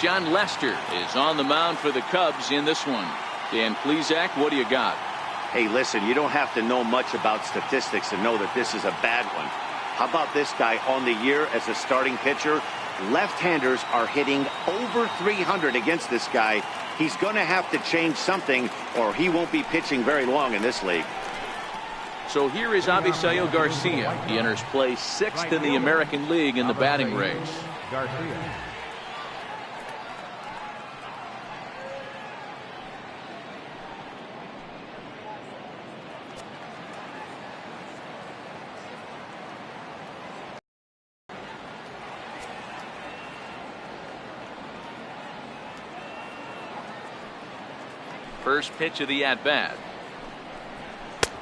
John Lester is on the mound for the Cubs in this one. Dan Plesac, what do you got? Hey, listen, you don't have to know much about statistics to know that this is a bad one. How about this guy on the year as a starting pitcher? Left-handers are hitting over 300 against this guy. He's going to have to change something or he won't be pitching very long in this league. So here is Avisail Garcia. He enters play 6th in the American League in the batting race. Garcia. First pitch of the at-bat.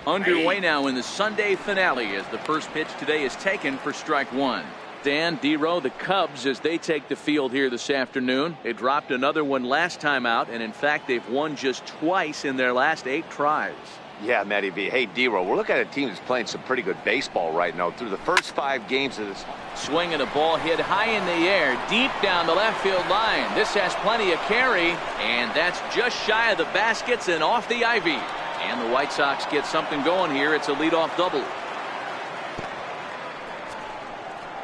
Underway now in the Sunday finale as the first pitch today is taken for strike one. Dan, D-Row, the Cubs, as they take the field here this afternoon. They dropped another one last time out, and in fact they've won just twice in their last 8 tries. Yeah, Matty V. Hey, D-Row, we're looking at a team that's playing some pretty good baseball right now. Through the first 5 games of this. Swinging a ball hit high in the air, deep down the left field line. This has plenty of carry, and that's just shy of the baskets and off the ivy. And the White Sox get something going here. It's a leadoff double.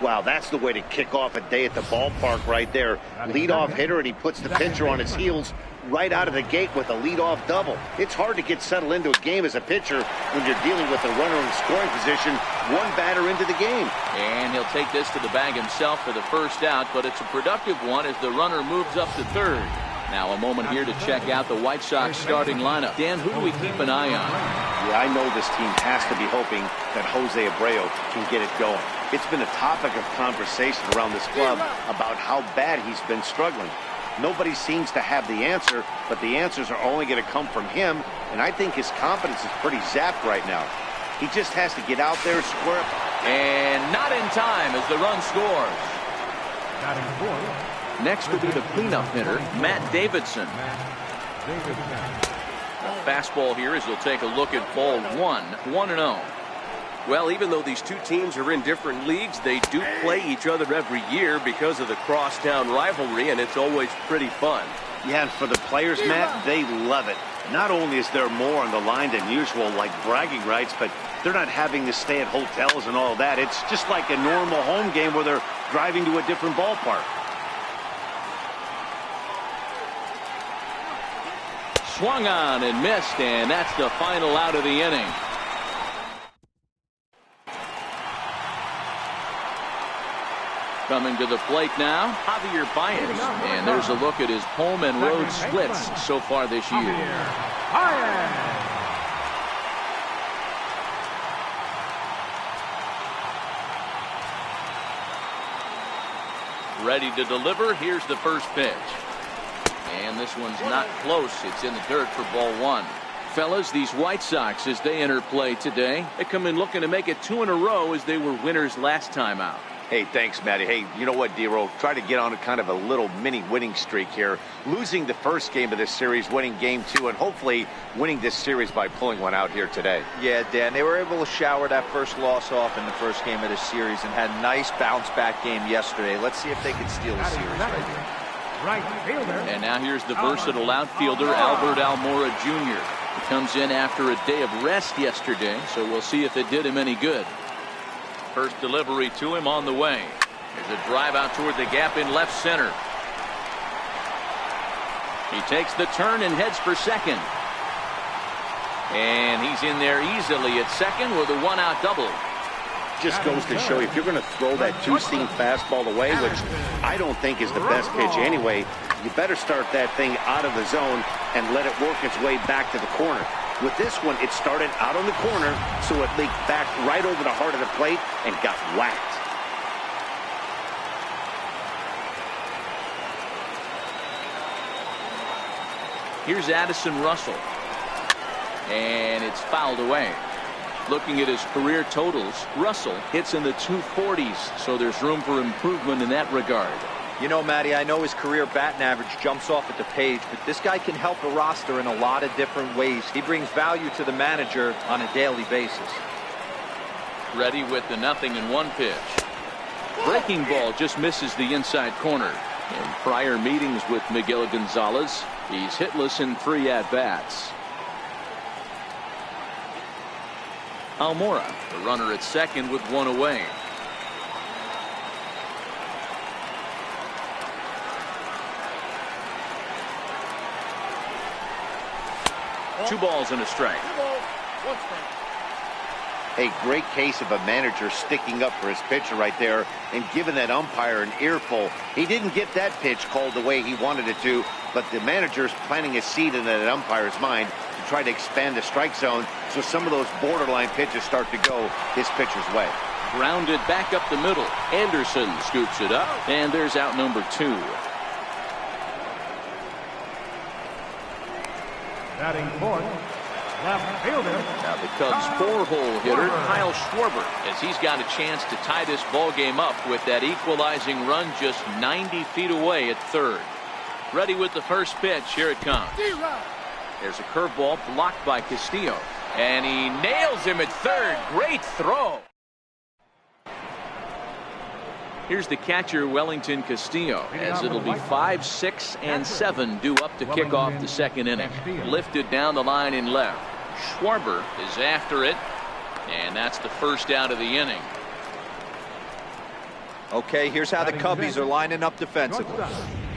Wow, that's the way to kick off a day at the ballpark right there. Leadoff hitter, and he puts the pitcher on his heels right out of the gate with a leadoff double. It's hard to get settled into a game as a pitcher when you're dealing with a runner in scoring position, one batter into the game. And he'll take this to the bag himself for the first out, but it's a productive one as the runner moves up to third. Now a moment here to check out the White Sox starting lineup. Dan, who do we keep an eye on? Yeah, I know this team has to be hoping that Jose Abreu can get it going. It's been a topic of conversation around this club about how bad he's been struggling. Nobody seems to have the answer, but the answers are only going to come from him, and I think his confidence is pretty zapped right now. He just has to get out there, square up. And not in time as the run scores. Batting fourth. Next will be the cleanup hitter, Matt Davidson. Fastball here as he'll take a look at ball 1-0. Well, even though these two teams are in different leagues, they do play each other every year because of the crosstown rivalry, and it's always pretty fun. Yeah, and for the players, Matt, they love it. Not only is there more on the line than usual, like bragging rights, but they're not having to stay at hotels and all that. It's just like a normal home game where they're driving to a different ballpark. Swung on and missed, and that's the final out of the inning. Coming to the plate now, Javier Baez. And there's a look at his home and road splits so far this year. Ready to deliver. Here's the first pitch. And this one's not close. It's in the dirt for ball 1. Fellas, these White Sox, as they enter play today, they come in looking to make it 2 in a row as they were winners last time out. Hey, thanks, Matty. Hey, you know what, D-Row? Try to get on a kind of a little mini winning streak here. Losing the first game of this series, winning game 2, and hopefully winning this series by pulling one out here today. Yeah, Dan, they were able to shower that first loss off in the first game of this series and had a nice bounce-back game yesterday. Let's see if they can steal the series right here. Right fielder. And now here's the versatile outfielder, Albert Almora Jr. He comes in after a day of rest yesterday, so we'll see if it did him any good. First delivery to him on the way. There's a drive out toward the gap in left center. He takes the turn and heads for second. And he's in there easily at second with a 1-out double. Just goes to show you, if you're going to throw that two-seam fastball away, which I don't think is the best pitch anyway, you better start that thing out of the zone and let it work its way back to the corner. With this one, it started out on the corner, so it leaked back right over the heart of the plate and got whacked. Here's Addison Russell. And it's fouled away. Looking at his career totals, Russell hits in the 240s, so there's room for improvement in that regard. You know, Matty, I know his career batting average jumps off at the page, but this guy can help a roster in a lot of different ways. He brings value to the manager on a daily basis. Ready with the 0-1 pitch. Breaking ball just misses the inside corner. In prior meetings with Miguel Gonzalez, he's hitless in 3 at-bats. Almora, the runner at second with 1 away. Two balls and a strike. A great case of a manager sticking up for his pitcher right there and giving that umpire an earful. He didn't get that pitch called the way he wanted it to, but the manager's planting a seed in that umpire's mind to try to expand the strike zone so some of those borderline pitches start to go his pitcher's way. Grounded back up the middle. Anderson scoops it up, and there's out number 2. Batting fourth, left fielder. Now the Cubs' 4-hole hitter, Kyle Schwarber, as he's got a chance to tie this ball game up with that equalizing run just 90 feet away at third. Ready with the first pitch. Here it comes. There's a curveball blocked by Castillo, and he nails him at third. Great throw. Here's the catcher, Wellington Castillo, as it'll be 5, 6, and 7 due up to kick off the second inning. Lifted down the line in left. Schwarber is after it, and that's the first out of the inning. Okay, here's how the Cubbies are lining up defensively.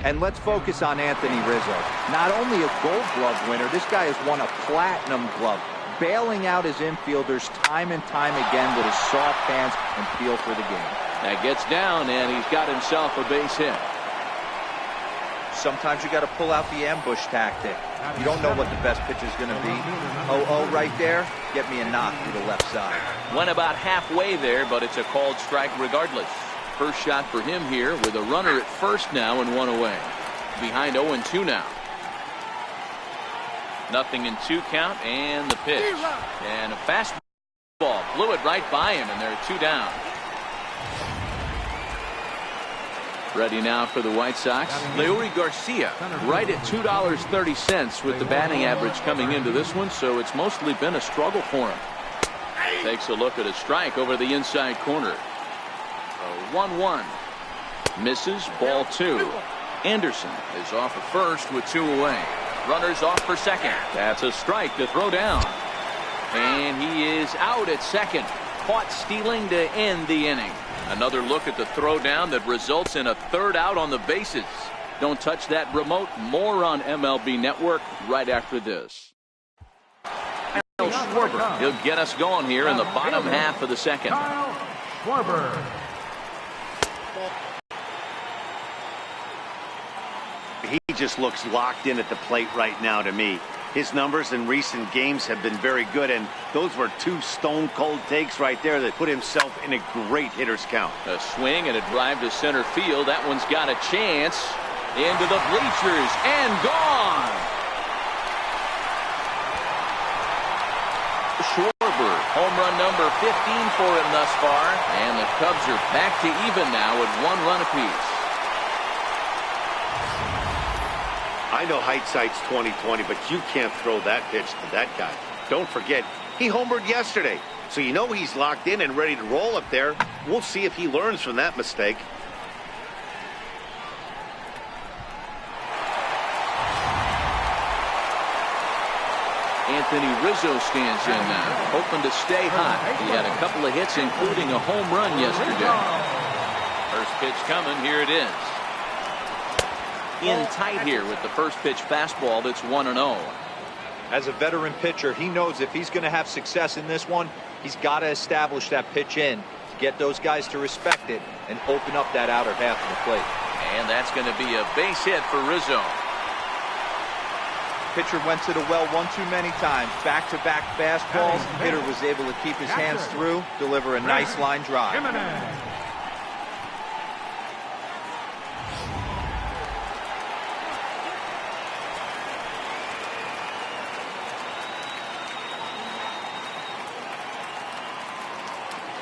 And let's focus on Anthony Rizzo. Not only a Gold Glove winner, this guy has won a Platinum Glove, bailing out his infielders time and time again with his soft hands and feel for the game. That gets down, and he's got himself a base hit. Sometimes you got to pull out the ambush tactic. You don't know what the best pitch is going to be. Oh, right there, get me a knock to the left side. Went about halfway there, but it's a called strike regardless. First shot for him here with a runner at first now and 1 away. Behind 0-2 now. 0-2 count, and the pitch. And a fastball. Blew it right by him, and there are 2 down. Ready now for the White Sox. Leury Garcia right at $2.30 with the batting average coming into this one, so it's mostly been a struggle for him. Takes a look at a strike over the inside corner. 1-1. Misses, ball 2. Anderson is off at first with 2 away. Runners off for second. That's a strike to throw down. And he is out at second. Caught stealing to end the inning. Another look at the throw down that results in a 3rd out on the bases. Don't touch that remote. More on MLB Network right after this. Kyle Schwarber, he'll get us going here in the bottom half of the second. Kyle Schwarber. He just looks locked in at the plate right now to me. His numbers in recent games have been very good, and those were 2 stone-cold takes right there that put himself in a great hitter's count. A swing and a drive to center field. That one's got a chance. Into the bleachers and gone. Schwarber, home run number 15 for him thus far, and the Cubs are back to even now with 1 run apiece. I know hindsight's 20/20, but you can't throw that pitch to that guy. Don't forget, he homered yesterday, so you know he's locked in and ready to roll up there. We'll see if he learns from that mistake. Anthony Rizzo stands in now, hoping to stay hot. He had a couple of hits, including a home run yesterday. First pitch coming. Here it is. In tight here with the first pitch fastball that's 1-0. As a veteran pitcher, he knows if he's going to have success in this one, he's got to establish that pitch in to get those guys to respect it and open up that outer half of the plate. And that's going to be a base hit for Rizzo. Pitcher went to the well one too many times. Back-to-back fastballs. Hitter was able to keep his hands through, deliver a nice line drive.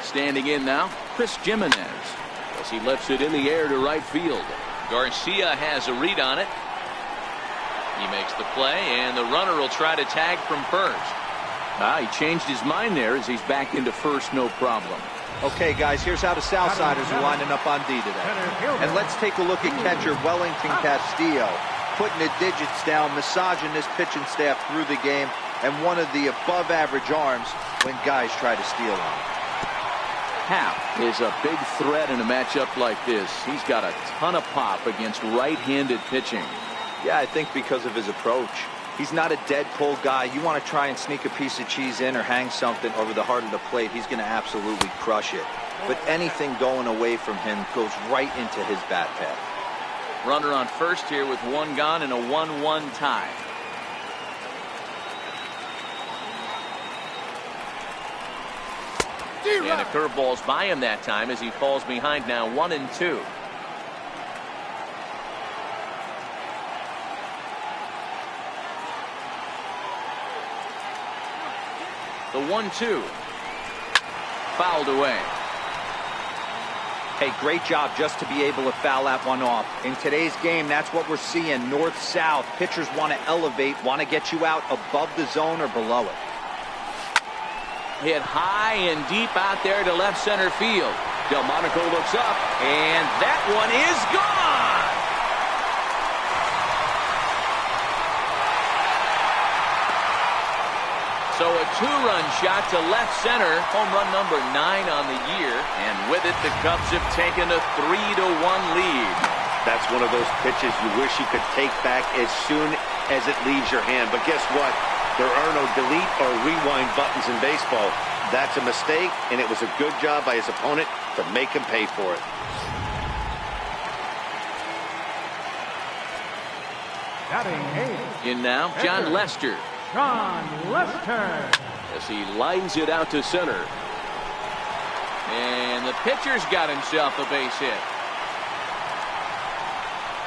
Standing in now, Chris Jimenez, as he lifts it in the air to right field. Garcia has a read on it. He makes the play, and the runner will try to tag from first. He changed his mind there as he's back into first, no problem. Okay, guys, here's how the Southsiders are lining up on D today. And let's take a look at catcher Wellington Castillo, putting the digits down, massaging this pitching staff through the game, and one of the above-average arms when guys try to steal on him. Happ is a big threat in a matchup like this. He's got a ton of pop against right-handed pitching. Yeah, I think because of his approach. He's not a dead pull guy. You want to try and sneak a piece of cheese in or hang something over the heart of the plate, he's going to absolutely crush it. But anything going away from him goes right into his bat path. Runner on first here with one gone and a 1-1 tie. And a curveball's by him that time as he falls behind now 1-2. The 1-2 fouled away. Hey, great job just to be able to foul that one off. In today's game, that's what we're seeing, north-south. Pitchers want to elevate, want to get you out above the zone or below it. Hit high and deep out there to left center field. Delmonico looks up, and that one is gone. So a two-run shot to left center, home run number 9 on the year, and with it the Cubs have taken a 3-1 lead. That's one of those pitches you wish you could take back as soon as it leaves your hand. But guess what? There are no delete or rewind buttons in baseball. That's a mistake, and it was a good job by his opponent to make him pay for it. In now, John Lester. John Lester. As he lines it out to center. And the pitcher's got himself a base hit.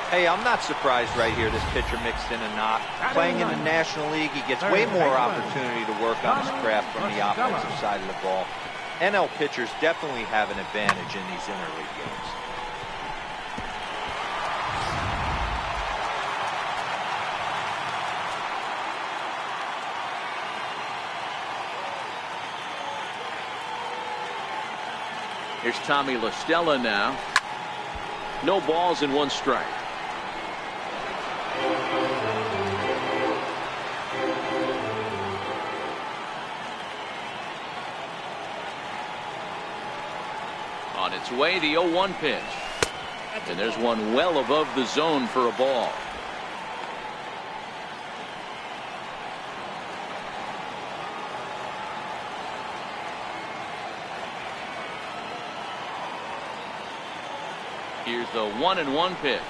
Hey, I'm not surprised right here this pitcher mixed in a knock. Playing in the National League, he gets way more opportunity to work on his craft from the offensive side of the ball. NL pitchers definitely have an advantage in these interleague games. Here's Tommy La Stella now. No balls and 1 strike. On its way, the 0-1 pitch. And there's one well above the zone for a ball. Here's the 1-1 pitch.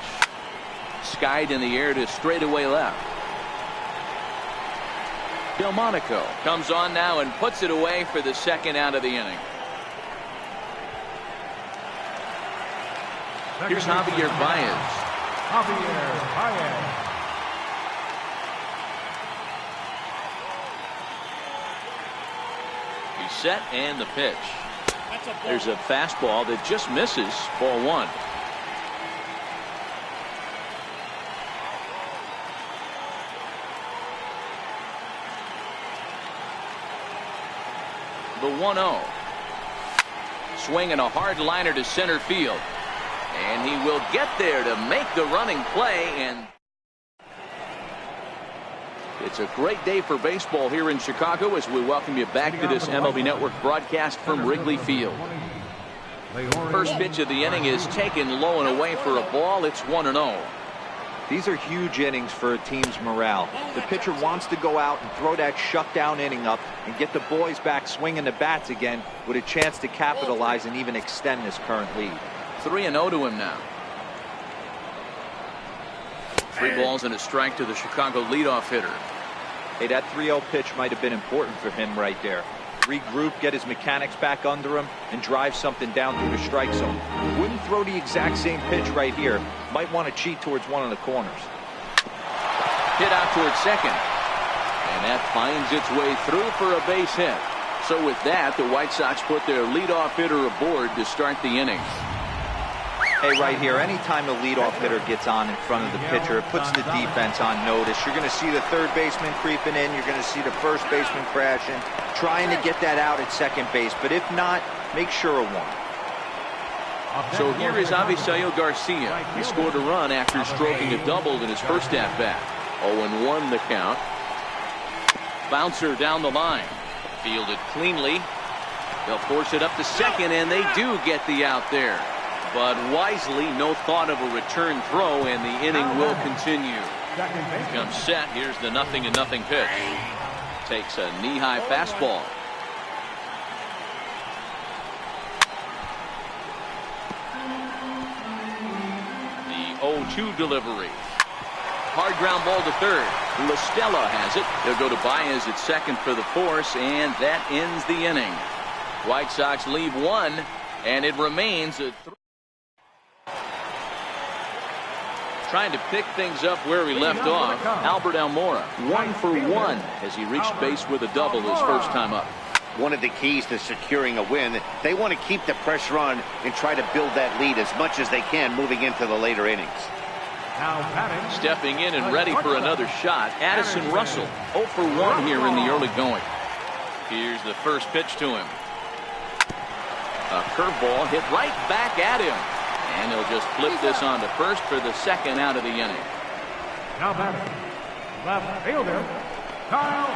Skied in the air to straightaway left. Delmonico comes on now and puts it away for the second out of the inning. Here's Javier Baez. Javier Baez. He's set and the pitch. There's a fastball that just misses. Ball 1. The 1-0. Swinging a hard liner to center field. And he will get there to make the running play. And it's a great day for baseball here in Chicago as we welcome you back to this MLB Network broadcast from Wrigley Field. First pitch of the inning is taken low and away for a ball. It's 1-0. These are huge innings for a team's morale. The pitcher wants to go out and throw that shutdown inning up and get the boys back swinging the bats again with a chance to capitalize and even extend this current lead. 3-0 to him now. 3 balls and a strike to the Chicago leadoff hitter. Hey, that 3-0 pitch might have been important for him right there. Regroup, get his mechanics back under him, and drive something down through the strike zone. Wouldn't throw the exact same pitch right here. Might want to cheat towards one of the corners. Hit out towards second. And that finds its way through for a base hit. So with that, the White Sox put their leadoff hitter aboard to start the inning. Hey, right here, anytime the leadoff hitter gets on in front of the pitcher, it puts the defense on notice. You're going to see the third baseman creeping in. You're going to see the first baseman crashing, trying to get that out at second base. But if not, make sure of one. So here is Avisail Garcia. He scored a run after stroking a double in his first at-bat. 0-1 the count. Bouncer down the line. Fielded cleanly. They'll force it up to second, and they do get the out there. But wisely, no thought of a return throw, and the inning will continue. Comes set. Here's the 0-0 pitch. Takes a knee-high fastball. The 0-2 delivery. Hard ground ball to third. LaStella has it. He'll go to Baez at second for the force, and that ends the inning. White Sox leave one, and it remains a 3. Trying to pick things up where he left off. Albert Almora, 1 for 1 as he reached base with a double his first time up. One of the keys to securing a win, they want to keep the pressure on and try to build that lead as much as they can moving into the later innings. Stepping in and ready for another shot, Addison Russell, 0 for 1 here in the early going. Here's the first pitch to him. A curveball hit right back at him. And he'll just flip this on to first for the second out of the inning. Now batting, left fielder, Kyle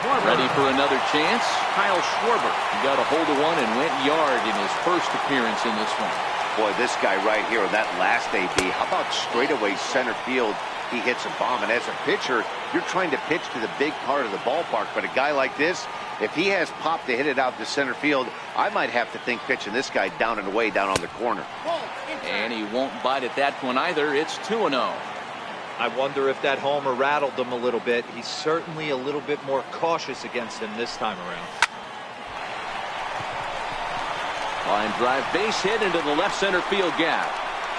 Schwarber. Ready for another chance? Kyle Schwarber. He got a hold of one and went yard in his first appearance in this one. Boy, this guy right here, that last AB, how about straightaway center field? He hits a bomb, and as a pitcher, you're trying to pitch to the big part of the ballpark, but a guy like this, if he has pop to hit it out to center field, I might have to think pitching this guy down and away down on the corner. And he won't bite at that one either. It's 2-0. I wonder if that homer rattled him a little bit. He's certainly a little bit more cautious against him this time around. Line drive base hit into the left center field gap.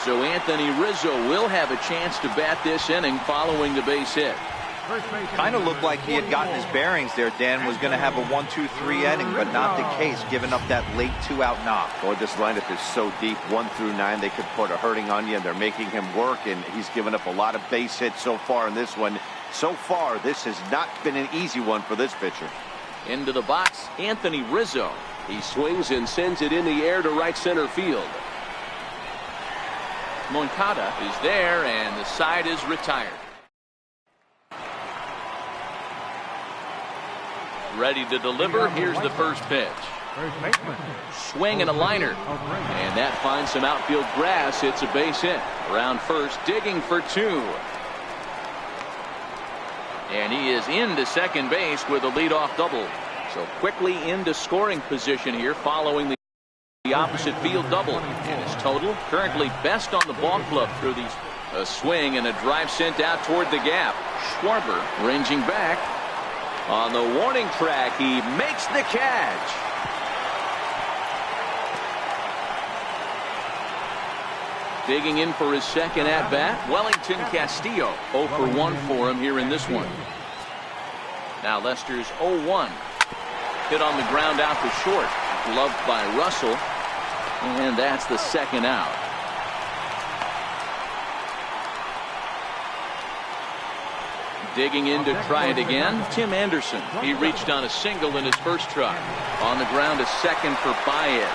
So Anthony Rizzo will have a chance to bat this inning following the base hit. Kind of looked like he had gotten his bearings there. Dan was going to have a 1-2-3 inning, but not the case, giving up that late 2-out knock. Boy, this lineup is so deep, 1 through 9, they could put a hurting on you, and they're making him work, and he's given up a lot of base hits so far in this one. So far, this has not been an easy one for this pitcher. Into the box, Anthony Rizzo. He swings and sends it in the air to right center field. Moncada is there, and the side is retired. Ready to deliver. Here's the first pitch. Swing and a liner. And that finds some outfield grass. It's a base hit. Around first, digging for 2. And he is into second base with a leadoff double. So quickly into scoring position here following the opposite field double. And his total currently best on the ball club through these. A swing and a drive sent out toward the gap. Schwarber ranging back. On the warning track, he makes the catch. Digging in for his second at-bat, Wellington Castillo. 0 for 1 for him here in this one. Now Lester's 0-1. Hit on the ground out to short. Gloved by Russell. And that's the second out. Digging in to try it again, Tim Anderson. He reached on a single in his first try. On the ground, a second for Baez.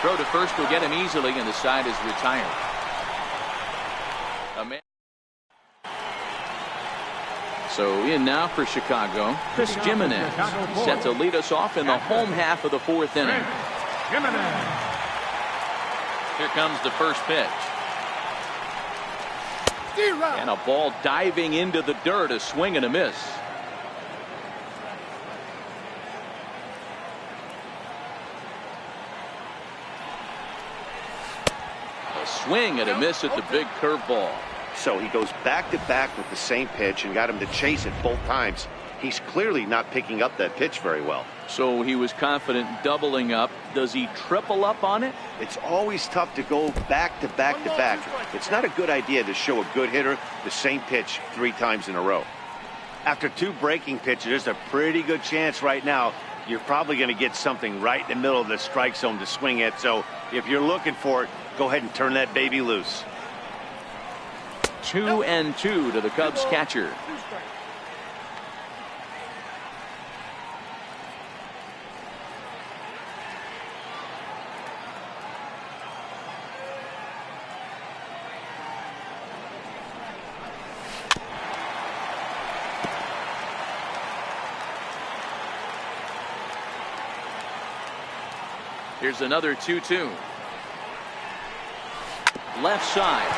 Throw to first will get him easily, and the side is retired. So in now for Chicago, Chris Jimenez set to lead us off in the home half of the 4th inning. Here comes the first pitch. And a ball diving into the dirt, a swing and a miss. A swing and a miss at the big curveball. So he goes back to back with the same pitch and got him to chase it both times. He's clearly not picking up that pitch very well. So he was confident doubling up. Does he triple up on it? It's always tough to go back to back to back. It's not a good idea to show a good hitter the same pitch 3 times in a row. After 2 breaking pitches, there's a pretty good chance right now you're probably going to get something right in the middle of the strike zone to swing at. So if you're looking for it, go ahead and turn that baby loose. 2-2 to the Cubs catcher. Here's another 2-2. Left side.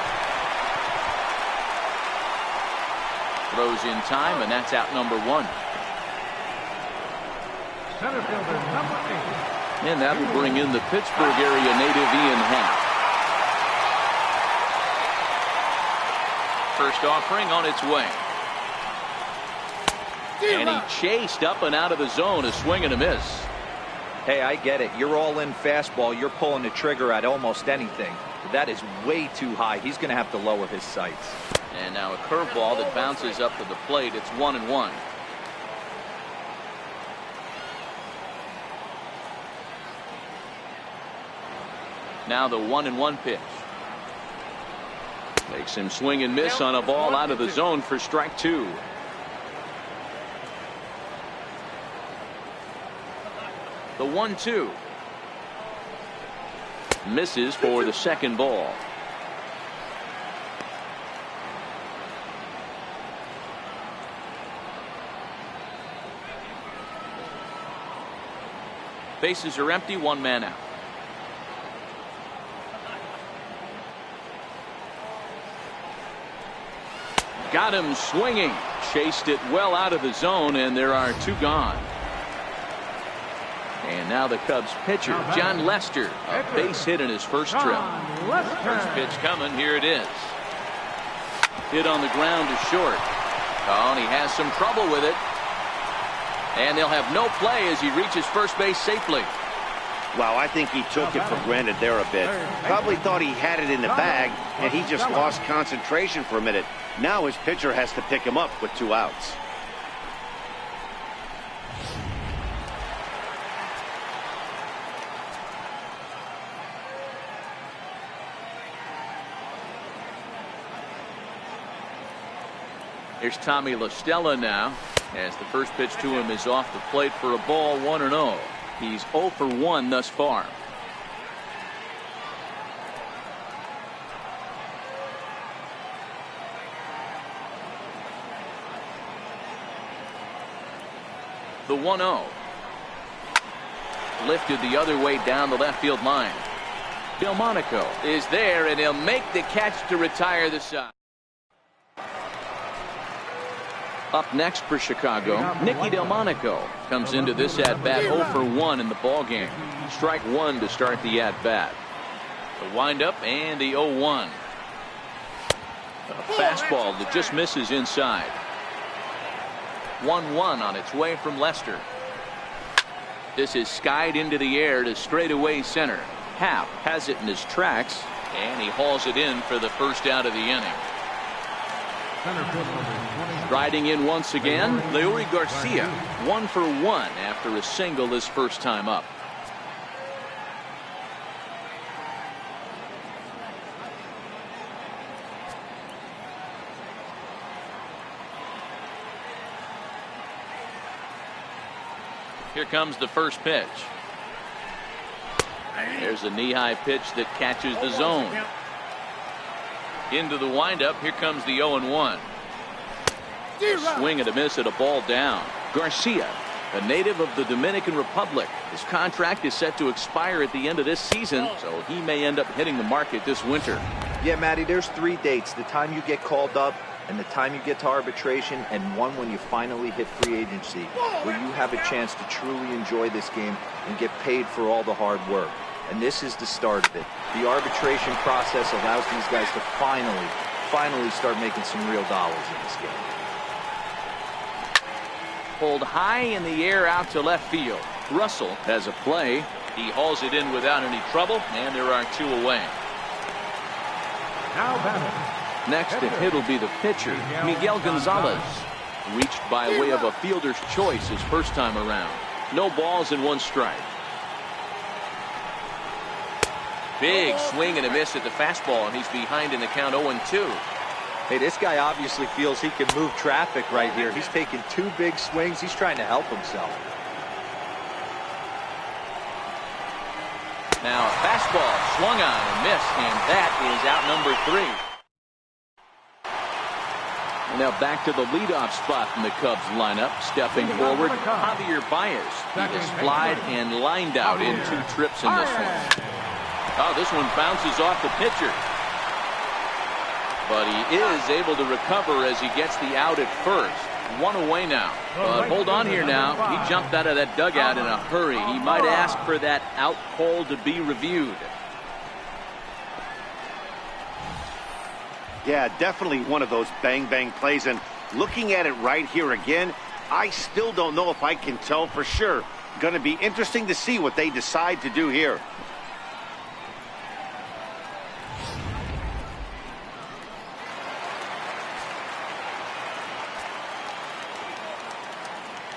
Throws in time, and that's out number 1. Center fielder number 8. And that will bring in the Pittsburgh area native Ian Happ. First offering on its way. And he chased up and out of the zone. A swing and a miss. Hey, I get it. You're all in fastball. You're pulling the trigger at almost anything. That is way too high. He's going to have to lower his sights. And now a curveball that bounces up to the plate. It's 1-1. Now the 1-1 pitch. Makes him swing and miss on a ball out of the zone for strike 2. The 1-2. Misses for the second ball. Bases are empty, 1 man out. Got him swinging. Chased it well out of the zone, and there are 2 gone. And now the Cubs pitcher, John Lester, a base hit in his first trip. First pitch coming. Here it is. Hit on the ground to short. Oh, and he has some trouble with it. And they'll have no play as he reaches first base safely. Wow, I think he took it for granted there a bit. Probably thought he had it in the bag, and he just lost concentration for a minute. Now his pitcher has to pick him up with 2 outs. Here's Tommy La Stella now, as the first pitch to him is off the plate for a ball, 1-0. He's 0 for 1 thus far. The 1-0. Lifted the other way down the left field line. Delmonico is there, and he'll make the catch to retire the side. Up next for Chicago, Nicky Delmonico comes into this at-bat 0 for 1 in the ballgame. Strike 1 to start the at-bat. The windup and the 0-1. A fastball that just misses inside. 1-1 on its way from Lester. This is skied into the air to straightaway center. Happ has it in his tracks, and he hauls it in for the first out of the inning. Riding in once again, Leury Garcia, 1 for 1 after a single his first time up. Here comes the first pitch. There's a knee-high pitch that catches the zone. Into the windup. Here comes the 0-1. A swing and a miss at a ball down. Garcia, a native of the Dominican Republic. His contract is set to expire at the end of this season, so he may end up hitting the market this winter. Yeah, Matty, there's 3 dates. The time you get called up, and the time you get to arbitration, and one when you finally hit free agency, where you have a chance to truly enjoy this game and get paid for all the hard work. And this is the start of it. The arbitration process allows these guys to finally start making some real dollars in this game. Pulled high in the air out to left field. Russell has a play. He hauls it in without any trouble, and there are 2 away. Now batting. Next to hit will be the pitcher, Miguel Gonzalez. Reached by way of a fielder's choice his first time around. No balls and 1 strike. Big swing and a miss at the fastball, and he's behind in the count 0-2. Hey, this guy obviously feels he can move traffic right here. He's taking 2 big swings. He's trying to help himself. Now a fastball swung on and missed, and that is out number 3. And now back to the leadoff spot in the Cubs lineup. Stepping forward, Javier Baez. He has flied and lined out in 2 trips in this one. Oh, this one bounces off the pitcher. But he is able to recover as he gets the out at first. 1 away now. But hold on here now. He jumped out of that dugout in a hurry. He might ask for that out call to be reviewed. Yeah, definitely one of those bang-bang plays. And looking at it right here again, I still don't know if I can tell for sure. Going to be interesting to see what they decide to do here.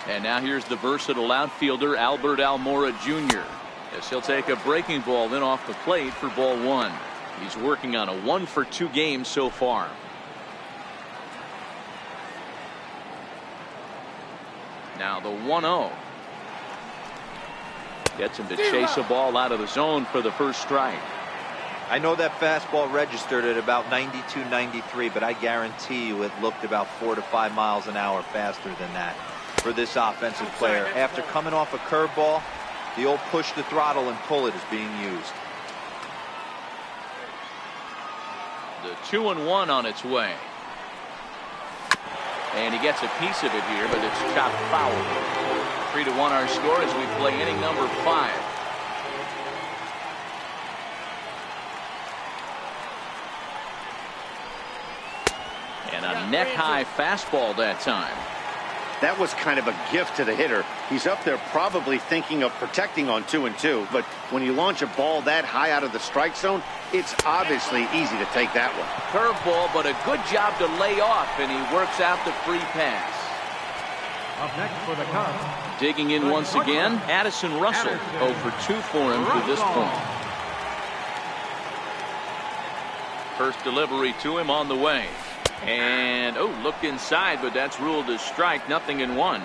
And now here's the versatile outfielder, Albert Almora Jr. As he'll take a breaking ball then off the plate for ball 1. He's working on a 1-for-2 game so far. Now the 1-0. Gets him to chase a ball out of the zone for the first strike. I know that fastball registered at about 92, 93, but I guarantee you it looked about 4 to 5 miles an hour faster than that for this offensive player. After coming off a curveball, the old push the throttle and pull it is being used. The 2-1 on its way. And he gets a piece of it here, but it's chopped foul. 3-1 our score as we play inning number 5. And a neck-high fastball that time. That was kind of a gift to the hitter. He's up there probably thinking of protecting on 2-2, but when you launch a ball that high out of the strike zone, it's obviously easy to take that one. Curveball, but a good job to lay off, and he works out the free pass. Up next for the Cubs. Digging in once again, Addison Russell. 0 for 2 for him to this point. First delivery to him on the way. And, oh, looked inside, but that's ruled a strike. 0-1.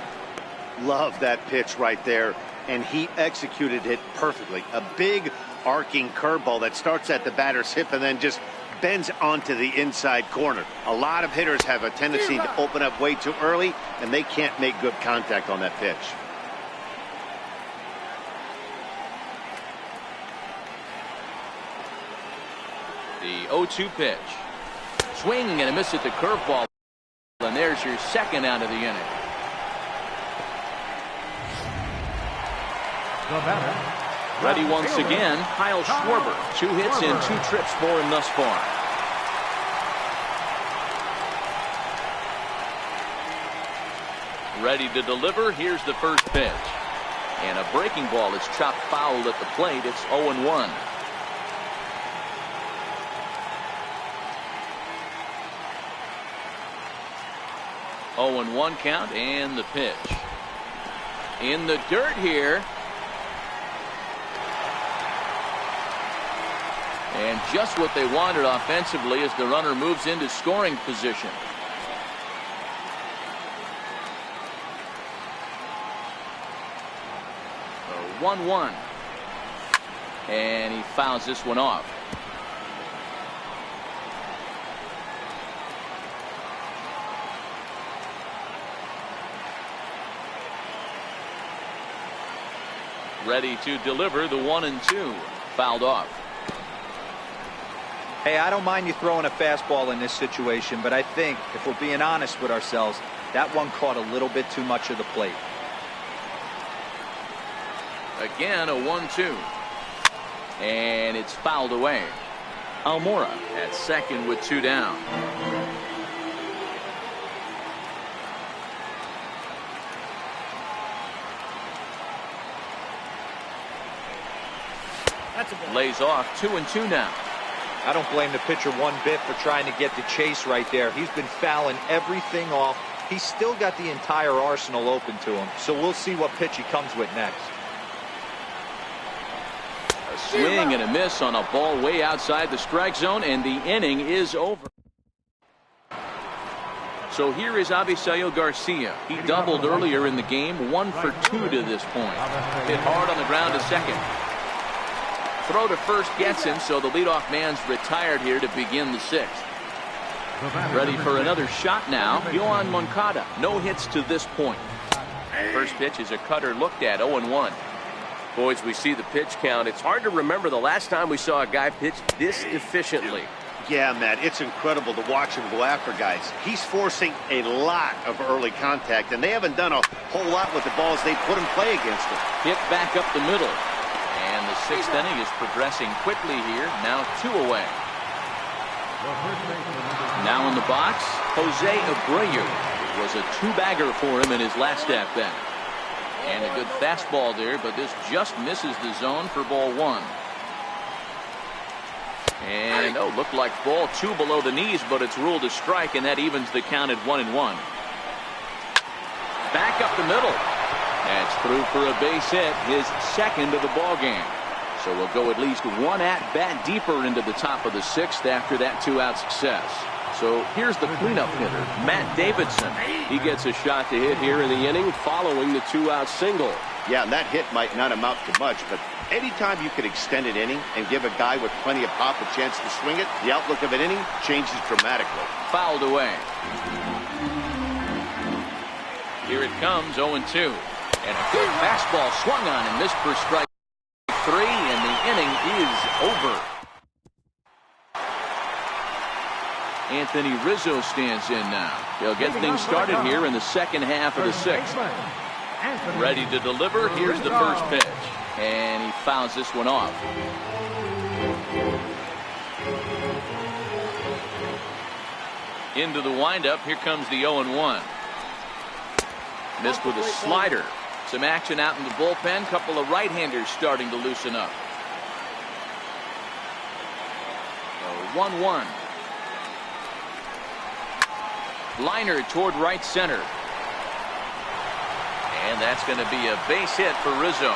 Love that pitch right there, and he executed it perfectly. A big arcing curveball that starts at the batter's hip and then just bends onto the inside corner. A lot of hitters have a tendency to open up way too early, and they can't make good contact on that pitch. The 0-2 pitch. Swing and a miss at the curveball. And there's your second out of the inning. The batter. Ready once again, Kyle Schwarber. 2 hits and 2 trips for him thus far. Ready to deliver. Here's the first pitch. And a breaking ball is chopped foul at the plate. It's 0-1. Oh, 0-1 count, and the pitch. In the dirt here. And just what they wanted offensively as the runner moves into scoring position. 1-1. And he fouls this one off. Ready to deliver the 1-2. Fouled off. Hey, I don't mind you throwing a fastball in this situation, but I think if we're being honest with ourselves, that one caught a little bit too much of the plate. Again, a 1-2. And it's fouled away. Almora at second with 2 down. Lays off 2-2 now. I don't blame the pitcher one bit for trying to get the chase right there. He's been fouling everything off. He's still got the entire arsenal open to him. So we'll see what pitch he comes with next. A swing and a miss on a ball way outside the strike zone, and the inning is over. So here is Avisail Garcia. He doubled earlier in the game, 1 for 2 to this point. Hit hard on the ground to second. Throw to first gets him, so the leadoff man's retired here to begin the 6th. Ready for another shot now. Yohan Moncada. No hits to this point. First pitch is a cutter looked at, 0-1. Boys, we see the pitch count. It's hard to remember the last time we saw a guy pitch this efficiently. Yeah, Matt, it's incredible to watch him go after guys. He's forcing a lot of early contact, and they haven't done a whole lot with the balls they put in play against him. Hit back up the middle. And the sixth inning is progressing quickly here. Now 2 away. Now in the box, Jose Abreu. It was a 2-bagger for him in his last at-bat. And a good fastball there, but this just misses the zone for ball 1. And looked like ball 2 below the knees, but it's ruled a strike, and that evens the count at 1-1. Back up the middle. That's through for a base hit, his second of the ball game. So we'll go at least 1 at-bat deeper into the top of the 6th after that 2-out success. So here's the cleanup hitter, Matt Davidson. He gets a shot to hit here in the inning following the 2-out single. Yeah, and that hit might not amount to much, but anytime you could extend an inning and give a guy with plenty of pop a chance to swing it, the outlook of an inning changes dramatically. Fouled away. Here it comes, 0-2. And a good fastball swung on and missed for strike 3, and the inning is over. Anthony Rizzo stands in now. He'll get things started here in the second half of the 6th. Ready to deliver. Here's the first pitch. And he fouls this one off. Into the windup. Here comes the 0-1. Missed with a slider. Some action out in the bullpen. Couple of right-handers starting to loosen up. 1-1. Liner toward right center. And that's going to be a base hit for Rizzo.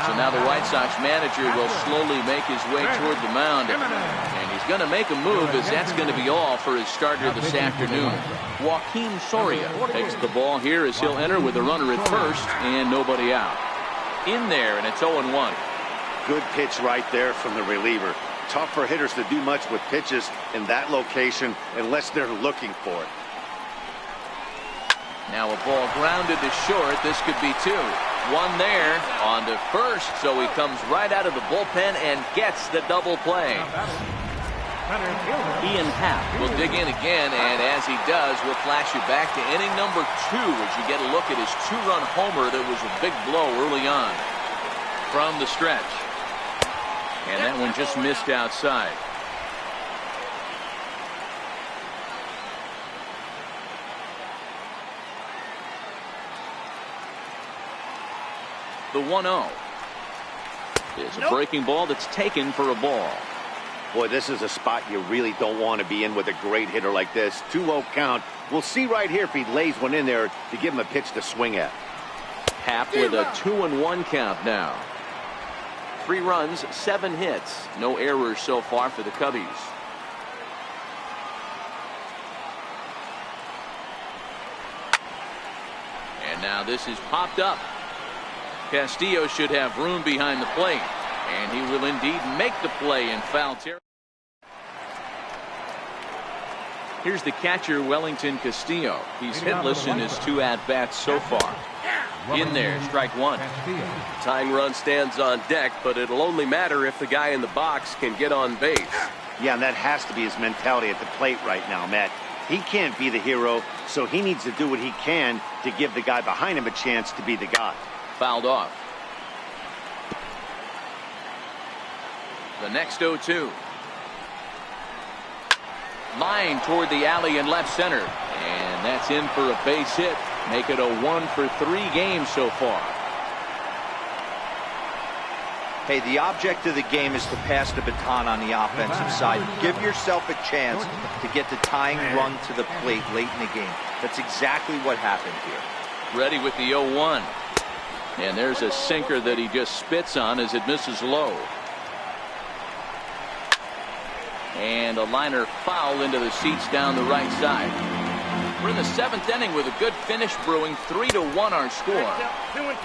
So now the White Sox manager will slowly make his way toward the mound. And he's going to make a move, as that's going to be all for his starter this afternoon. Joaquin Soria takes the ball here as he'll enter with a runner at first and nobody out. In there, and it's 0-1. Good pitch right there from the reliever. Tough for hitters to do much with pitches in that location unless they're looking for it. Now a ball grounded to short. This could be 2. 1 there on to first, so he comes right out of the bullpen and gets the double play. Ian Happ will dig in again, and as he does, we'll flash you back to inning number 2 as you get a look at his 2-run homer that was a big blow early on from the stretch. And that one just missed outside. The 1-0 is a breaking ball that's taken for a ball. Boy, this is a spot you really don't want to be in with a great hitter like this. 2-0 count. We'll see right here if he lays one in there to give him a pitch to swing at. Happ with a 2-1 count now. 3 runs, 7 hits. No errors so far for the Cubbies. And now this is popped up. Castillo should have room behind the plate. And he will indeed make the play in foul territory. Here's the catcher, Wellington Castillo. He's hitless in his 2 at-bats so far. In there, strike 1. Tying run stands on deck, but it'll only matter if the guy in the box can get on base. Yeah, and that has to be his mentality at the plate right now, Matt. He can't be the hero, so he needs to do what he can to give the guy behind him a chance to be the guy. Fouled off. The next 0-2. Line toward the alley in left center. And that's in for a base hit. Make it a 1-for-3 game so far. Hey, the object of the game is to pass the baton on the offensive side. Give yourself a chance to get the tying run to the plate late in the game. That's exactly what happened here. Ready with the 0-1. And there's a sinker that he just spits on as it misses low. And a liner foul into the seats down the right side. We're in the 7th inning with a good finish brewing. 3-1 our score.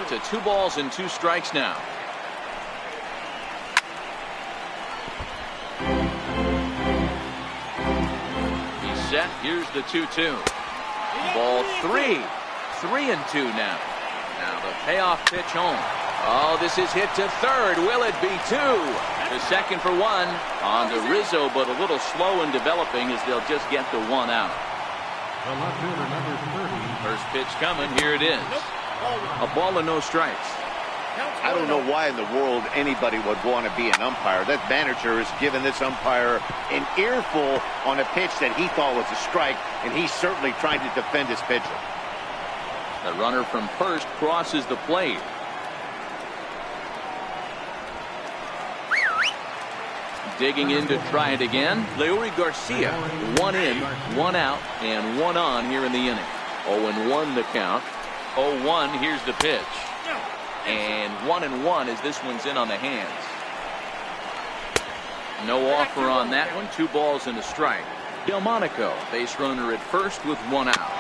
To 2 balls and 2 strikes now. He's set. Here's the 2-2. Ball 3. 3-2 now. Now the payoff pitch home. Oh, this is hit to third. Will it be 2? The second for 1 on to Rizzo, but a little slow in developing as they'll just get the 1 out. The left fielder, number 30. First pitch coming. Here it is. A ball and no strikes. I don't know why in the world anybody would want to be an umpire. That manager has given this umpire an earful on a pitch that he thought was a strike, and he's certainly trying to defend his pitcher. The runner from first crosses the plate. Digging in to try it again. Leury Garcia. 1 in, 1 out, and 1 on here in the inning. 0-1 the count. 0-1. Here's the pitch. And 1-1 as this one's in on the hands. No offer on that one. 2 balls and a strike. Delmonico, base runner at first with 1 out.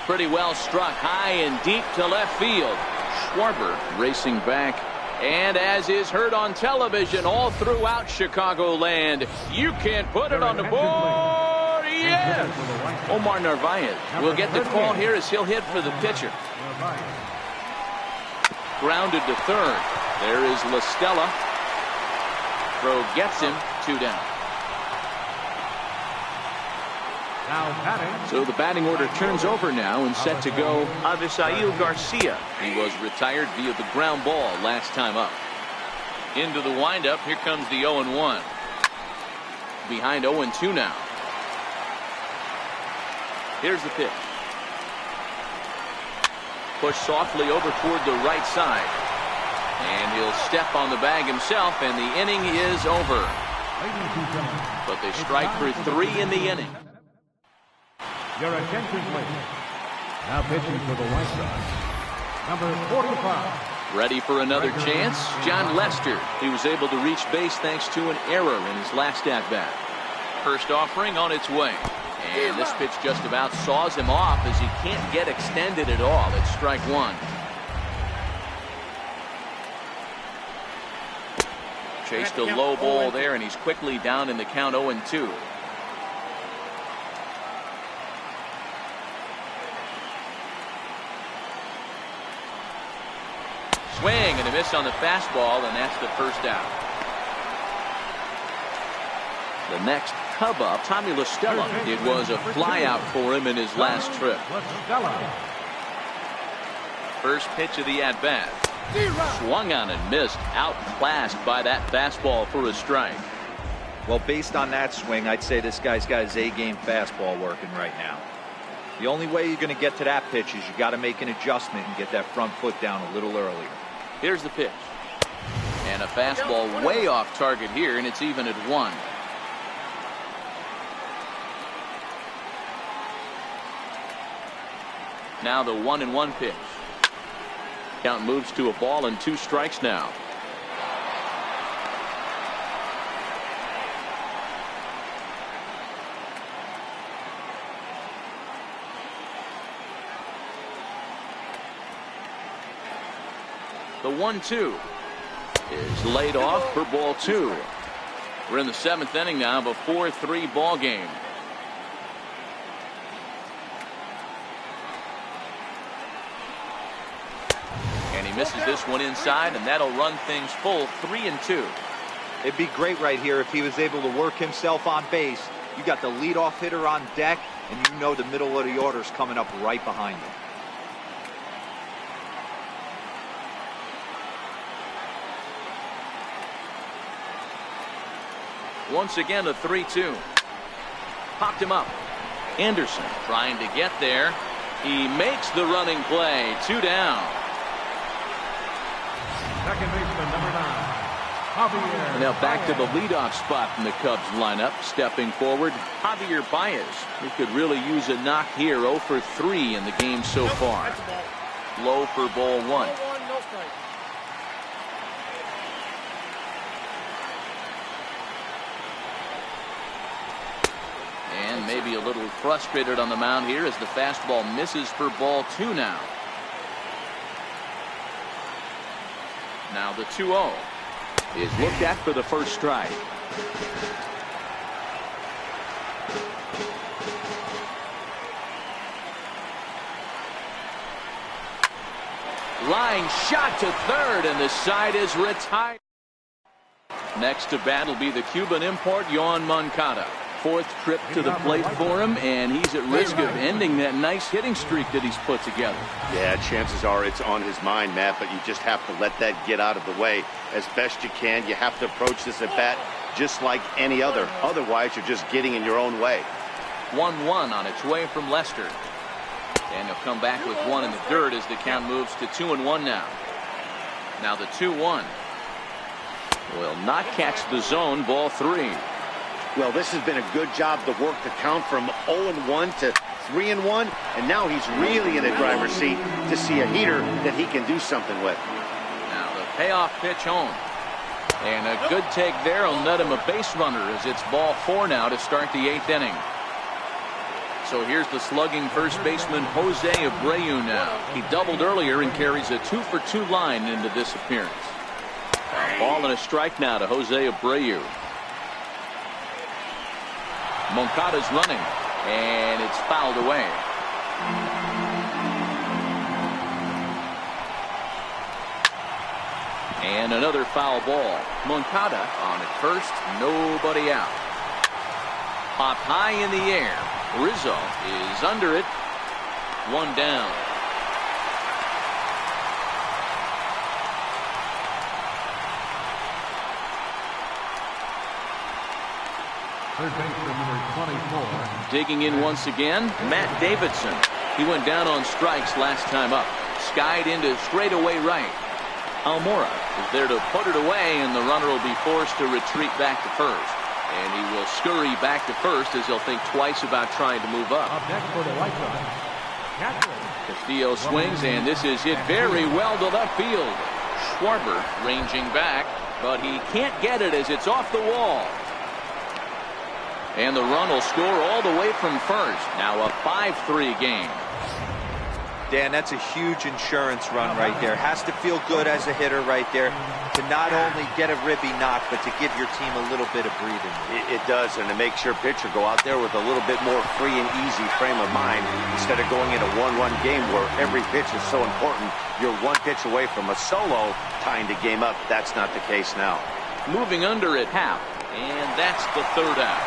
Pretty well struck high and deep to left field. Schwarber racing back. And as is heard on television all throughout Chicagoland, you can't put it on the board. Yes! Omar Narvaez will get the call here as he'll hit for the pitcher. Grounded to third. There is La Stella. Throw gets him. 2 down. So the batting order turns over now and set to go Avisail Garcia. He was retired via the ground ball last time up. Into the windup. Here comes the 0-1. Behind 0-2 now. Here's the pitch. Push softly over toward the right side. And he'll step on the bag himself, and the inning is over. But they strike for 3 in the inning. Your attention, please. Now pitching for the White Sox, number 45. Ready for another chance? John Lester. He was able to reach base thanks to an error in his last at-bat. First offering on its way. And this pitch just about saws him off as he can't get extended at all. It's strike 1. Chased a low ball there, and he's quickly down in the count 0-2. Swing and a miss on the fastball, and that's the first out. The next Cub up, Tommy La Stella. It was a flyout for him in his last trip. First pitch of the at-bat. Swung on and missed. Outclassed by that fastball for a strike. Well, based on that swing, I'd say this guy's got his A-game fastball working right now. The only way you're going to get to that pitch is you got to make an adjustment and get that front foot down a little earlier. Here's the pitch. And a fastball way off target here, and it's even at 1. Now the 1-1 pitch. Count moves to a ball and 2 strikes now. The 1-2 is laid off for ball 2. We're in the 7th inning now of a 4-3 ball game. And he misses this one inside, and that'll run things full 3-2. It'd be great right here if he was able to work himself on base. You got the leadoff hitter on deck, and you know the middle of the order's coming up right behind him. Once again, a 3-2. Popped him up. Anderson trying to get there. He makes the running play. 2 down. Second baseman, number 9. Javier Now back to the Baez. leadoff spot in the Cubs lineup. Stepping forward, Javier Baez. He could really use a knock here. 0 for 3 in the game so far. Low for ball 1. And maybe a little frustrated on the mound here as the fastball misses for ball 2 now. Now the 2-0 is looked at for the first strike. Line shot to third, and the side is retired. Next to bat will be the Cuban import, Yoan Moncada. Fourth trip to the plate for him, and he's at risk of ending that nice hitting streak that he's put together. Yeah, chances are it's on his mind, Matt, but you just have to let that get out of the way as best you can. You have to approach this at bat just like any other. Otherwise, you're just getting in your own way. 1-1 on its way from Lester. And he'll come back with one in the dirt as the count moves to 2-1 now. Now the 2-1 will not catch the zone, ball 3. Well, this has been a good job to work the count from 0-1 to 3-1, and now he's really in the driver's seat to see a heater that he can do something with. Now the payoff pitch home. And a good take there will net him a base runner as it's ball 4 now to start the 8th inning. So here's the slugging first baseman Jose Abreu now. He doubled earlier and carries a 2-for-2 line into this appearance. A ball and a strike now to Jose Abreu. Moncada's running, and it's fouled away. And another foul ball. Moncada on at first, nobody out. Popped high in the air. Rizzo is under it. 1 down. Third baseman number 24. Digging in once again, Matt Davidson. He went down on strikes last time up. Skied into straightaway right. Almora is there to put it away, and the runner will be forced to retreat back to first. And he will scurry back to first as he'll think twice about trying to move up. Up next for the White Sox, Castillo swings, and this is hit very well to left field. Schwarber ranging back, but he can't get it as it's off the wall. And the run will score all the way from first. Now a 5-3 game. Dan, that's a huge insurance run right there. Has to feel good as a hitter right there to not only get a ribby knock, but to give your team a little bit of breathing. It does, and it makes your pitcher go out there with a little bit more free and easy frame of mind instead of going in a 1-run game where every pitch is so important. You're one pitch away from a solo tying the game up. That's not the case now. Moving under at half, and that's the 3rd out.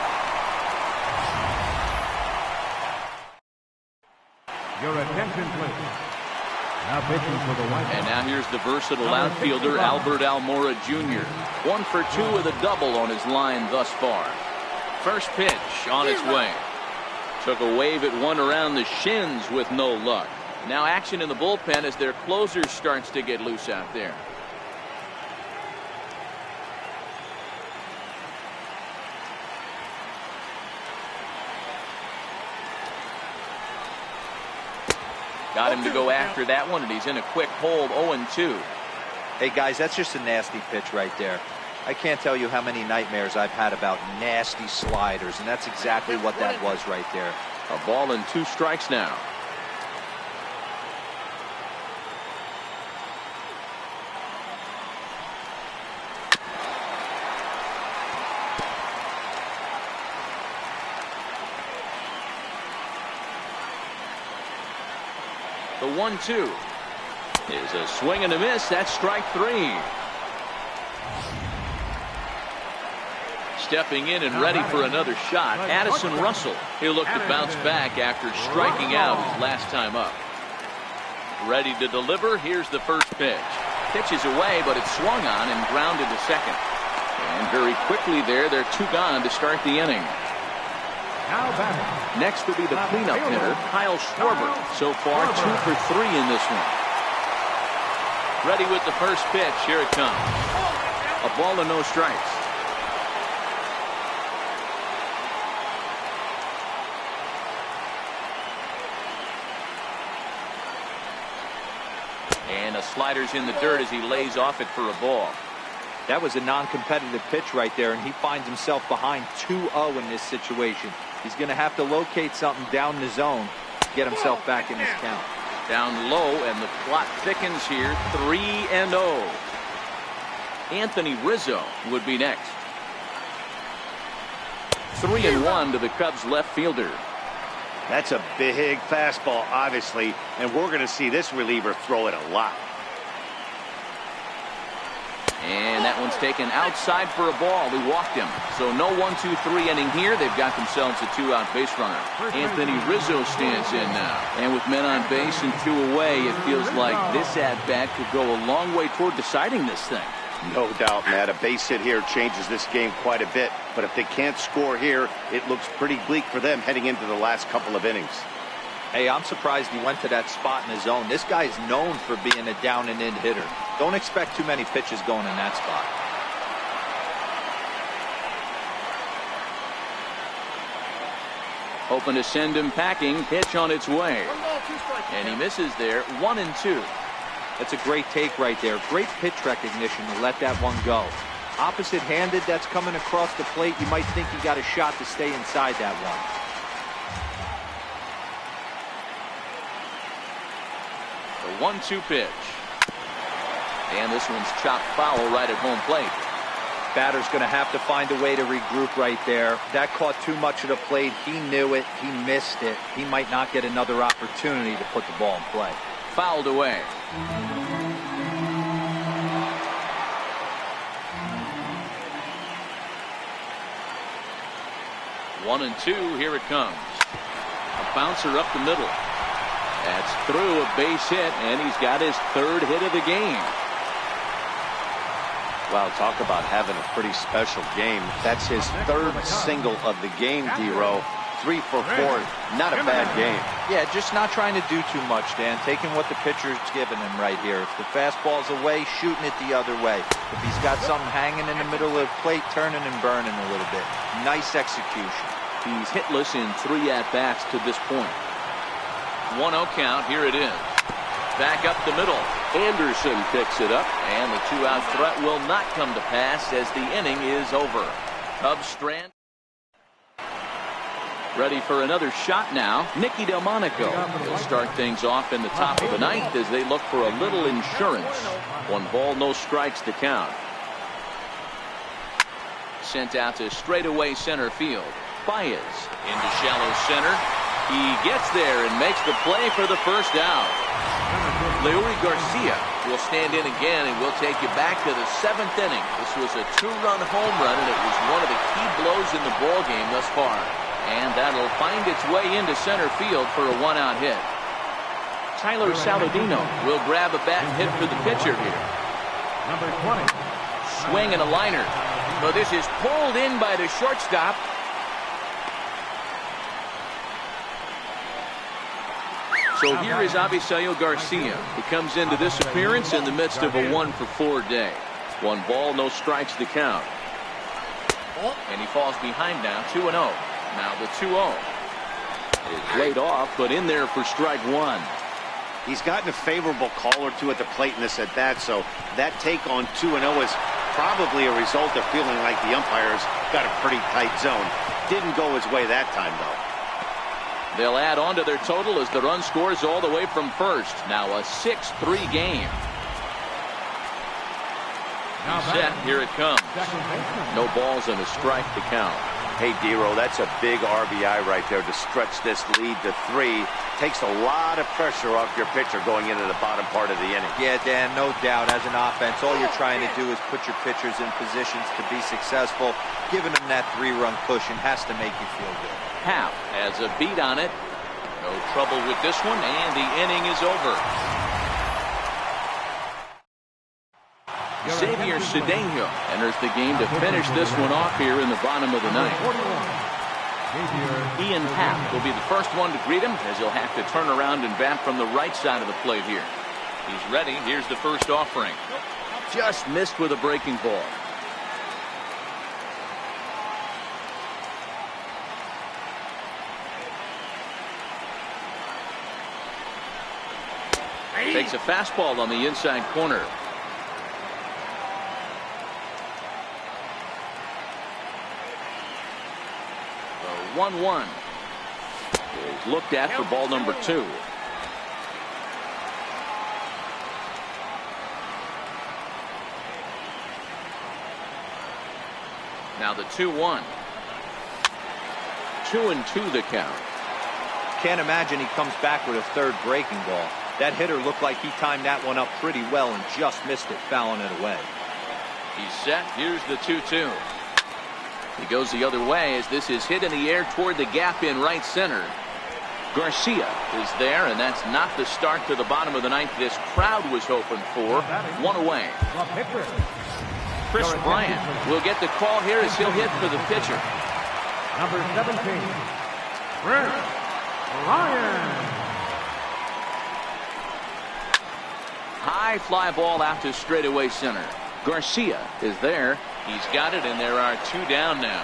Your attention, please. Now pitching for the White Sox. And now here's the versatile outfielder Albert Almora Jr. 1 for 2 with a double on his line thus far. First pitch on its way. Took a wave at one around the shins with no luck. Now action in the bullpen as their closer starts to get loose out there. Got him to go after that one, and he's in a quick hold, 0-2. Hey, guys, that's just a nasty pitch right there. I can't tell you how many nightmares I've had about nasty sliders, and that's exactly what that was right there. A ball and 2 strikes now. The 1-2 is a swing and a miss. That's strike 3. Stepping in and ready for another shot, Addison Russell. He'll look to bounce back after striking out his last time up. Ready to deliver. Here's the first pitch. Pitches away, but it's swung on and grounded to second. And very quickly there, they're 2 gone to start the inning. Next will be the cleanup hitter, Kyle Schwarber. So far, 2 for 3 in this one. Ready with the first pitch. Here it comes. A ball and no strikes. And a slider's in the dirt as he lays off it for a ball. That was a non-competitive pitch right there, and he finds himself behind 2-0 in this situation. He's going to have to locate something down the zone to get himself back in this count. Down low, and the plot thickens here. 3-0. Anthony Rizzo would be next. 3-1 to the Cubs left fielder. That's a big fastball, obviously, and we're going to see this reliever throw it a lot. And that one's taken outside for a ball. He walked him. So no 1-2-3 inning here. They've got themselves a 2-out base runner. Anthony Rizzo stands in now. And with men on base and 2 away, it feels like this at-bat could go a long way toward deciding this thing. No doubt, Matt. A base hit here changes this game quite a bit. But if they can't score here, it looks pretty bleak for them heading into the last couple of innings. Hey, I'm surprised he went to that spot in his zone. This guy is known for being a down-and-in hitter. Don't expect too many pitches going in that spot. Hoping to send him packing. Pitch on its way. And he misses there. 1-2. That's a great take right there. Great pitch recognition to let that one go. Opposite-handed, that's coming across the plate. You might think he got a shot to stay inside that one. The 1-2 pitch. And this one's chopped foul right at home plate. Batter's going to have to find a way to regroup right there. That caught too much of the plate. He knew it. He missed it. He might not get another opportunity to put the ball in play. Fouled away. One and two. Here it comes. A bouncer up the middle. That's through a base hit, and he's got his 3rd hit of the game. Wow, talk about having a pretty special game. That's his 3rd single of the game, D-Row. 3 for 4. Not a bad game. Yeah, just not trying to do too much, Dan. Taking what the pitcher's giving him right here. If the fastball's away, shooting it the other way. If he's got something hanging in the middle of the plate, turning and burning a little bit. Nice execution. He's hitless in 3 at-bats to this point. 1-0 count. Here it is. Back up the middle. Anderson picks it up, and the 2-out threat will not come to pass as the inning is over. Cubs strand. Ready for another shot now. Nicky Delmonico will start things off in the top of the 9th as they look for a little insurance. 1 ball, no strikes to count. Sent out to straightaway center field. Baez into shallow center. He gets there and makes the play for the first out. Leury Garcia will stand in again, and we'll take you back to the 7th inning. This was a 2-run home run, and it was one of the key blows in the ball game thus far. And that'll find its way into center field for a 1-out hit. Tyler Saladino will grab a bat and hit for the pitcher here. Number 20. Swing and a liner. But this is pulled in by the shortstop. So here is Avisail Garcia, who comes into this appearance in the midst of a 1 for 4 day. 1 ball, no strikes to count. And he falls behind now, 2-0. Now the 2-0 is laid off, but in there for strike 1. He's gotten a favorable call or 2 at the plate in this at-bat, so that take on 2-0 is probably a result of feeling like the umpires got a pretty tight zone. Didn't go his way that time, though. They'll add on to their total as the run scores all the way from first. Now a 6-3 game. Set. Here it comes. No balls and a strike to count. Hey, D-Row, that's a big RBI right there to stretch this lead to 3. Takes a lot of pressure off your pitcher going into the bottom part of the inning. Yeah, Dan, no doubt. As an offense, all you're trying to do is put your pitchers in positions to be successful. Giving them that 3-run cushion has to make you feel good. Half has a beat on it. No trouble with this one, and the inning is over. Xavier Cedeno enters the game to finish this one off here in the bottom of the 9th. Ian Happ will be the first one to greet him, as he'll have to turn around and bat from the right side of the plate here. He's ready. Here's the first offering. Just missed with a breaking ball. Takes a fastball on the inside corner. The 1-1 is looked at for ball number 2. Now the 2-1. 2-2 the count. Can't imagine he comes back with a third breaking ball. That hitter looked like he timed that one up pretty well and just missed it, fouling it away. He's set. Here's the 2-2. He goes the other way as this is hit in the air toward the gap in right center. Garcia is there, and that's not the start to the bottom of the ninth this crowd was hoping for. One away. Chris Bryant will get the call here as he'll hit for the pitcher. Number 17, Chris Bryant. High fly ball out to straightaway center. Garcia is there. He's got it, and there are two down now.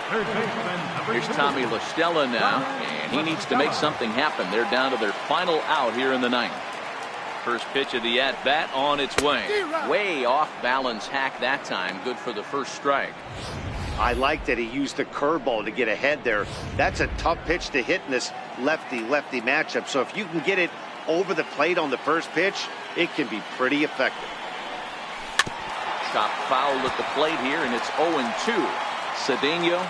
Third baseman, number Here's 2. Tommy La Stella now, and he needs to make something happen. They're down to their final out here in the ninth. First pitch of the at-bat on its way. Way off balance hack that time. Good for the first strike. I like that he used the curveball to get ahead there. That's a tough pitch to hit in this lefty-lefty matchup. So if you can get it over the plate on the first pitch, it can be pretty effective. Shot foul at the plate here, and it's 0-2. Cedeno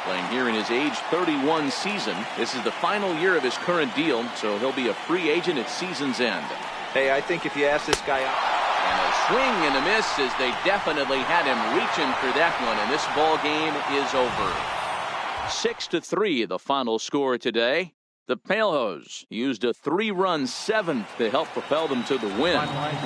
playing here in his age 31 season. This is the final year of his current deal, so he'll be a free agent at season's end. Hey, I think if you ask this guy out. And a swing and a miss as they definitely had him reaching for that one, and this ball game is over. 6-3 the final score today. The Palehose used a 3-run seventh to help propel them to the win.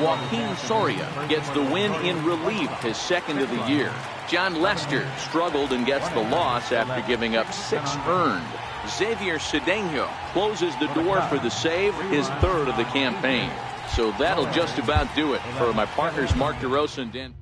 Joaquin Soria gets the win in relief, his second of the year. John Lester struggled and gets the loss after giving up 6 earned. Xavier Cedeno closes the door for the save, his third of the campaign. So that'll just about do it for my partners Mark DeRosa and Dan.